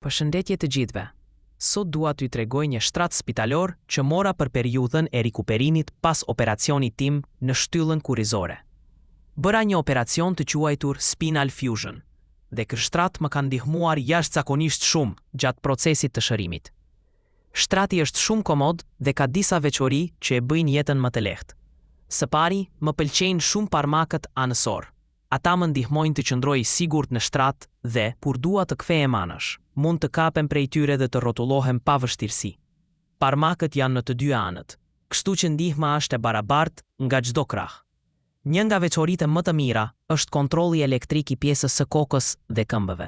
Përshëndetje të gjithëve. Sot dua t'ju tregoj një shtrat spitalor që mora për periudhën e rikuperimit pas operacionit tim në shtyllën kurrizore. Bëra një operacion të quajtur spinal fusion dhe ky shtrat më ka ndihmuar jashtëzakonisht shumë gjatë procesit të shërimit. Shtrati është shumë komod dhe ka disa veçori që e bëjnë jetën më të lehtë. Së pari, më pëlqejnë shumë farmakët anësor. Ata më ndihmojnë të qëndroj sigurt në shtrat dhe, kur dua të kthehem anash, mund të kapem prej tyre dhe të rrotullohem pa vështirësi. Farmakët janë në të dy anët, kështu që ndihma është e barabartë nga çdo krah. Një nga veçoritë më të mira është kontrolli elektrik i pjesës së kokës dhe këmbëve.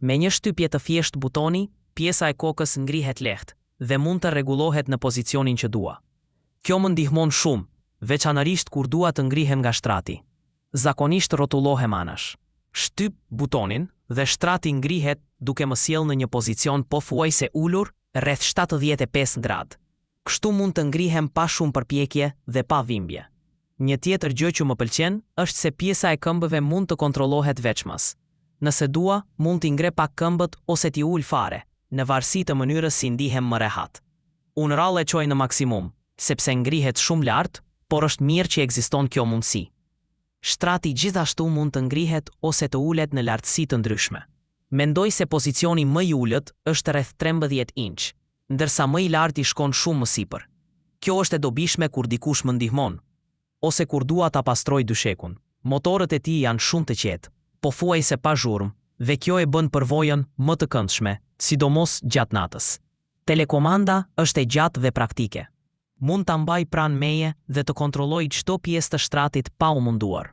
Me një shtypje të thjeshtë butoni, pjesa e kokës ngrihet lehtë dhe mund të rregullohet në pozicionin që dua. Kjo më ndihmon shumë, veçanërisht kur dua të ngrihem nga shtrati. Zakonisht rrotullohem anash. Shtyp butonin dhe shtrati ngrihet duke më sjellë në një pozicion pothuajse ulur rreth 75 gradë. Kështu mund të ngrihem pa shumë përpjekje dhe pa dhimbje. Një tjetër gjë që më pëlqen është se pjesa e këmbëve mund të kontrollohet veçmas. Nëse dua, mund t'i ngre pak këmbët ose t'i ul fare, në varësi të mënyrës si ndihem më rehat. Unë rrallë e çoj në maksimum, sepse ngrihet shumë lart, por është mirë që ekziston kjo mundësi. Shtrati gjithashtu mund të ngrihet ose të ulet në lartësi të ndryshme. Mendoj se pozicioni më i ulët është rreth 13 inç, ndërsa më i lartë i shkon shumë më sipër. Kjo është e dobishme kur dikush më ndihmon, ose kur dua ta pastroj dyshekun. Motorët e tij janë shumë të qetë, pothuajse pa zhurmë, dhe kjo e bën përvojën më të këndshme, sidomos gjatë natës. Telekomanda është e gjatë dhe praktike. Mund ta mbaj pranë meje dhe të kontrolloj çdo pjesë të shtratit pa u munduar.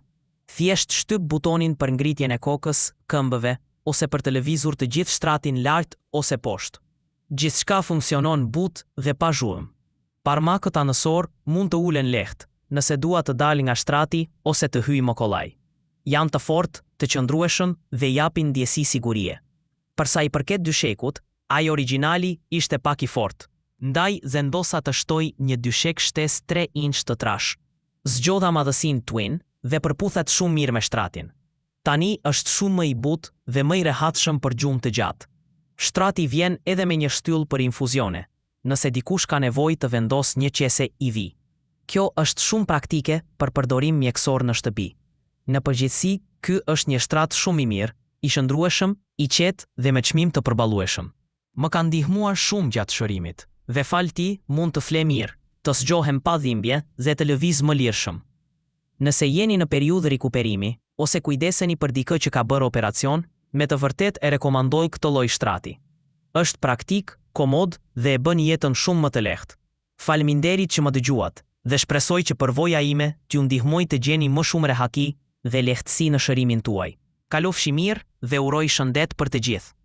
Thjesht shtyp butonin për ngritjen e kokës, këmbëve, ose për të lëvizur të gjithë shtratin lart ose poshtë. Gjithçka funksionon butë dhe pa zhurmë. Farmakët anësor mund të ulen lehtë, nëse dua të dal nga shtrati ose të hyj më kollaj. Janë të fortë, të qëndrueshëm dhe japin ndjesi sigurie. Për sa i përket dyshekut, ai origjinali ishte pak i fortë. Ndaj vendosa të shtoj një dyshek shtesë 3 inç të trash. Zgjodha madhësinë twin dhe përputhet shumë mirë me shtratin. Tani është shumë më i butë dhe më i rehatshëm për gjumë të gjatë. Shtrati vjen edhe me një shtyllë për infuzione, nëse dikush ka nevojë të vendos një qese IV. Kjo është shumë praktike për përdorim mjekësor në shtëpi. Në përgjithësi, ky është një shtrat shumë i mirë, i shëndrueshëm, i qetë dhe me çmim të përballueshëm. Më ka ndihmuar shumë gjatë shërimit. Dhe fal ti mund të fle mirë, të zgjohem pa dhimbje dhe të lëviz më lirshëm. Nëse jeni në periudhë rikuperimi ose kujdeseni për dikë që ka bërë operacion, me të vërtet e rekomandoj këtë lloj shtrati. Është praktik, komod dhe e bën jetën shumë më të lehtë. Faleminderit që më dëgjuat dhe shpresoj që përvoja ime t'ju ndihmoj të gjeni më shumë rehaki dhe lehtësi në shërimin tuaj. Kalofshi mirë dhe uroj shëndet për të gjithë.